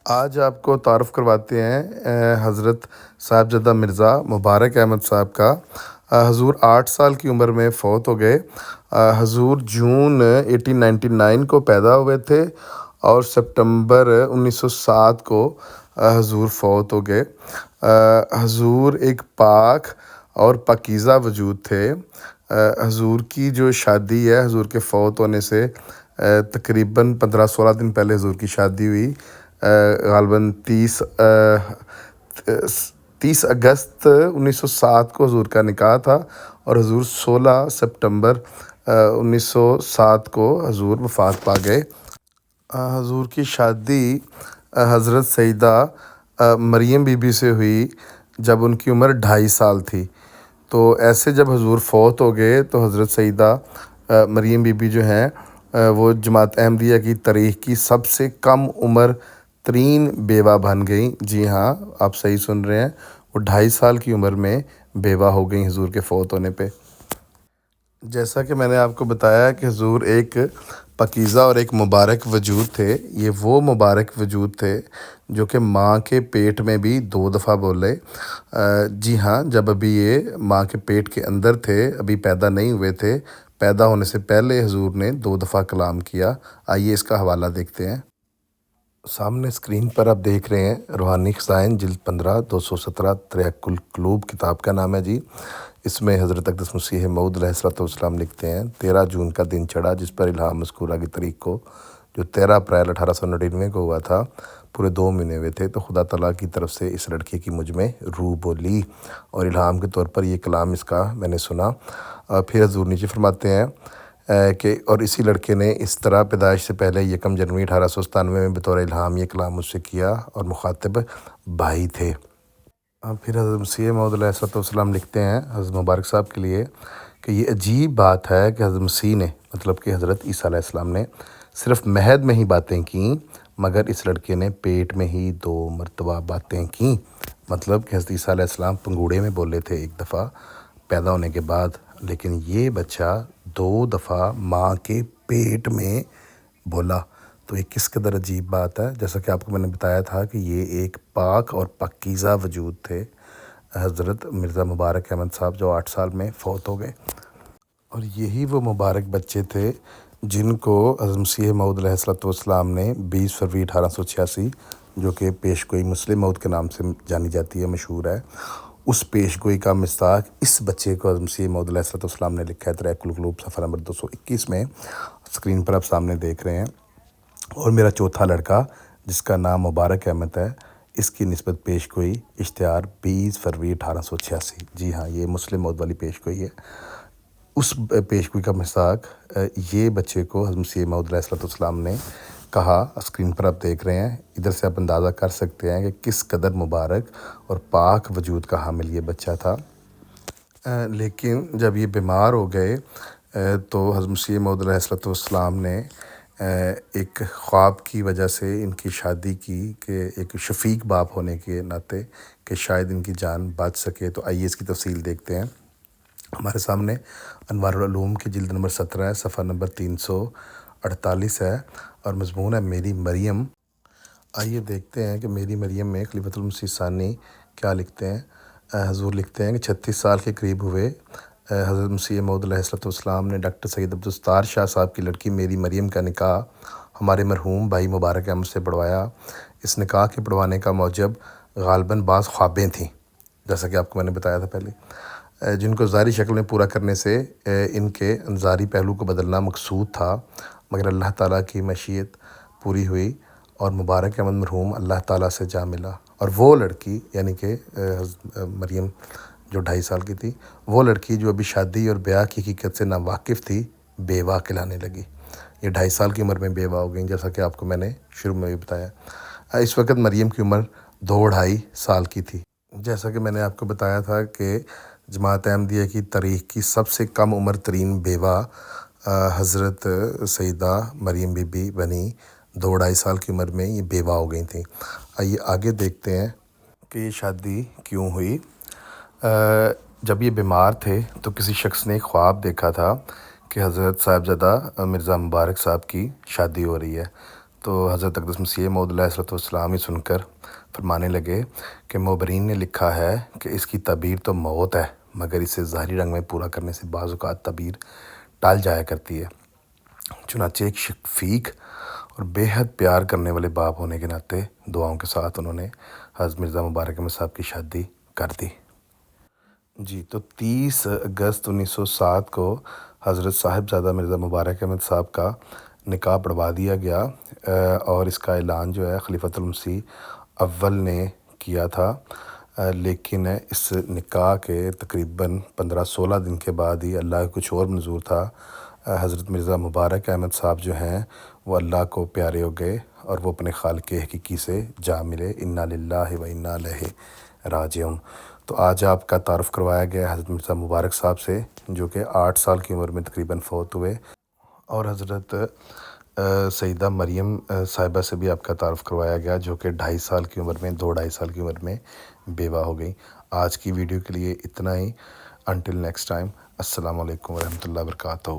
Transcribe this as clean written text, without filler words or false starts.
آج آپ کو تعارف کرواتے ہیں حضرت صاحبزادہ مرزا مبارک احمد صاحب کا۔ حضور 8 سال کی عمر میں فوت ہو گئے۔ حضور جون 1899 کو پیدا ہوئے تھے اور سپٹمبر 1907 کو حضور فوت ہو گئے۔ حضور ایک پاک اور پاکیزہ وجود تھے۔ حضور کی جو شادی ہے، حضور کے فوت ہونے سے تقریباً 15-16 دن پہلے حضور کی شادی ہوئی۔ غالباً 30 اگست 1907 کو حضور کا نکاح تھا اور حضور 16 سپٹمبر 1907 کو حضور وفات پا گئے۔ حضور کی شادی حضرت سیدہ مریم بی بی سے ہوئی جب ان کی عمر 2.5 سال تھی۔ تو ایسے جب حضور فوت ہو گئے تو حضرت سیدہ مریم بی بی جو ہیں وہ جماعت احمدیہ کی تاریخ کی سب سے کم عمر ترین بیوہ بن گئیں۔ جی ہاں، آپ صحیح سن رہے ہیں، وہ 2.5 سال کی عمر میں بیوہ ہو گئیں حضور کے فوت ہونے پہ۔ جیسا کہ میں نے آپ کو بتایا کہ حضور ایک پاکیزہ اور ایک مبارک وجود تھے۔ یہ وہ مبارک وجود تھے جو کہ ماں کے پیٹ میں بھی 2 دفعہ بولے۔ جی ہاں، جب ابھی یہ ماں کے پیٹ کے اندر تھے، ابھی پیدا نہیں ہوئے تھے، پیدا ہونے سے پہلے حضور نے 2 دفعہ کلام کیا۔ آئیے اس کا حوالہ دیکھتے ہیں۔ سامنے اسکرین پر آپ دیکھ رہے ہیں روحانی خزائن جلد 15 217 طریق القلوب کتاب کا نام ہے جی۔ اس میں حضرت اقدس مسیح موعود علیہ الصلوۃ والسلام لکھتے ہیں 13 جون کا دن چڑھا جس پر الہام مذکورہ کی تاریخ کو، جو 13 اپریل 1899 کو ہوا تھا، پورے 2 مہینے ہوئے تھے، تو خدا تعالیٰ کی طرف سے اس لڑکے کی مجھ میں روح بولی اور الہام کے طور پر یہ کلام اس کا میں نے سنا۔ پھر حضور نیچے فرماتے ہیں کہ اور اسی لڑکے نے اس طرح پیدائش سے پہلے 1 جنوری 1897 میں بطور الہام یہ کلام مجھ سے کیا اور مخاطب بھائی تھے۔ پھر حضرت مسیح موعود علیہ الصلوۃ والسلام لکھتے ہیں حضرت مبارک صاحب کے لیے کہ یہ عجیب بات ہے کہ حضرت مسیح نے، مطلب کہ حضرت عیسیٰ علیہ السلام نے صرف مہد میں ہی باتیں کیں، مگر اس لڑکے نے پیٹ میں ہی 2 مرتبہ باتیں کیں۔ مطلب کہ حضرت عیسیٰ علیہ السلام پنگوڑے میں بولے تھے 1 دفعہ پیدا ہونے کے بعد، لیکن یہ بچہ 2 دفعہ ماں کے پیٹ میں بولا۔ تو یہ کس قدر عجیب بات ہے، جیسا کہ آپ کو میں نے بتایا تھا کہ یہ ایک پاک اور پاکیزہ وجود تھے حضرت مرزا مبارک احمد صاحب، جو 8 سال میں فوت ہو گئے۔ اور یہی وہ مبارک بچے تھے جن کو حضرت مسیح موعود علیہ الصلوۃ والسلام نے 20 فروری 1886، جو کہ پیش گوئی مسلم موعود کے نام سے جانی جاتی ہے، مشہور ہے، اس پیش گوئی کا مصداق اس بچے کو حضرت مسیح موعود علیہ الصلوۃ والسلام نے لکھا ہے طریق القلوب صفحہ نمبر 221 میں، اسکرین پر آپ سامنے دیکھ رہے ہیں۔ اور میرا چوتھا لڑکا جس کا نام مبارک احمد ہے، اس کی نسبت پیش گوئی اشتہار 20 فروری 1886۔ جی ہاں، یہ مسلم موعود والی پیش گوئی ہے۔ اس پیش گوئی کا مصداق یہ بچے کو حضرت مسیح موعود علیہ الصلوۃ والسلام نے کہا، اسکرین پر آپ دیکھ رہے ہیں۔ ادھر سے آپ اندازہ کر سکتے ہیں کہ کس قدر مبارک اور پاک وجود کا حامل یہ بچہ تھا۔ لیکن جب یہ بیمار ہو گئے تو حضرت مسیح موعود علیہ الصلوۃ والسلام نے ایک خواب کی وجہ سے ان کی شادی کی کہ ایک شفیق باپ ہونے کے ناطے کہ شاید ان کی جان بچ سکے۔ تو آئیے اس کی تفصیل دیکھتے ہیں۔ ہمارے سامنے انوار العلوم کی جلد نمبر 17 ہے، صفحہ نمبر 348 ہے اور مضمون ہے میری مریم۔ آئیے دیکھتے ہیں کہ میری مریم میں خلیفۃ المسیح ثانی کیا لکھتے ہیں۔ حضور لکھتے ہیں کہ 36 سال کے قریب ہوئے حضرت مسیح موعود علیہ الصلوۃ والسلام نے ڈاکٹر سید عبدالستار شاہ صاحب کی لڑکی میری مریم کا نکاح ہمارے مرحوم بھائی مبارک احمد سے پڑھوایا۔ اس نکاح کے پڑھوانے کا موجب غالباً بعض خوابیں تھیں، جیسا کہ آپ کو میں نے بتایا تھا پہلے، جن کو ظاہری شکل میں پورا کرنے سے ان کے انظاری پہلو کو بدلنا مقصود تھا، مگر اللہ تعالیٰ کی مشیت پوری ہوئی اور مبارک احمد مرحوم اللہ تعالیٰ سے جا ملا، اور وہ لڑکی یعنی کہ مریم جو 2.5 سال کی تھی، وہ لڑکی جو ابھی شادی اور بیاہ کی حقیقت سے ناواقف تھی، بیوہ کہلانے لگی۔ یہ 2.5 سال کی عمر میں بیوہ ہو گئیں، جیسا کہ آپ کو میں نے شروع میں بھی بتایا۔ اس وقت مریم کی عمر 2-2.5 سال کی تھی۔ جیسا کہ میں نے آپ کو بتایا تھا کہ جماعت احمدیہ کی تاریخ کی سب سے کم عمر ترین بیوہ حضرت سیدہ مریم بی بی بنی، 2-2.5 سال کی عمر میں یہ بیوہ ہو گئی تھیں۔ آئیے آگے دیکھتے ہیں کہ یہ شادی کیوں ہوئی۔ جب یہ بیمار تھے تو کسی شخص نے ایک خواب دیکھا تھا کہ حضرت صاحبزادہ مرزا مبارک صاحب کی شادی ہو رہی ہے۔ تو حضرت اقدس مسیح موعود علیہ السلام ہی سن کر فرمانے لگے کہ معبرین نے لکھا ہے کہ اس کی تعبیر تو موت ہے، مگر اسے ظاہری رنگ میں پورا کرنے سے بعض اوقات تعبیر ٹال جایا کرتی ہے۔ چنانچہ ایک شفیق اور بے حد پیار کرنے والے باپ ہونے کے ناطے دعاؤں کے ساتھ انہوں نے حضرت مرزا مبارک احمد صاحب کی شادی کر دی۔ جی، تو 30 اگست 1907 کو حضرت صاحبزادہ مرزا مبارک احمد صاحب کا نکاح پڑھوا دیا گیا، اور اس کا اعلان جو ہے خلیفۃ المسیح اول نے کیا تھا، لیکن اس نکاح کے تقریباً 15-16 دن کے بعد ہی اللہ کا کچھ اور منظور تھا۔ حضرت مرزا مبارک احمد صاحب جو ہیں وہ اللہ کو پیارے ہو گئے اور وہ اپنے خالق حقیقی سے جا ملے۔ انا للہ و انا الیہ راجعون۔ تو آج آپ کا تعارف کروایا گیا حضرت مرزا مبارک صاحب سے، جو کہ 8 سال کی عمر میں تقریباً فوت ہوئے، اور حضرت سیدہ مریم صاحبہ سے بھی آپ کا تعارف کروایا گیا، جو کہ 2.5 سال کی عمر میں 2-2.5 سال کی عمر میں بیوہ ہو گئی۔ آج کی ویڈیو کے لیے اتنا ہی۔ انٹل نیکسٹ ٹائم، السلام علیکم ورحمۃ اللہ وبرکاتہ۔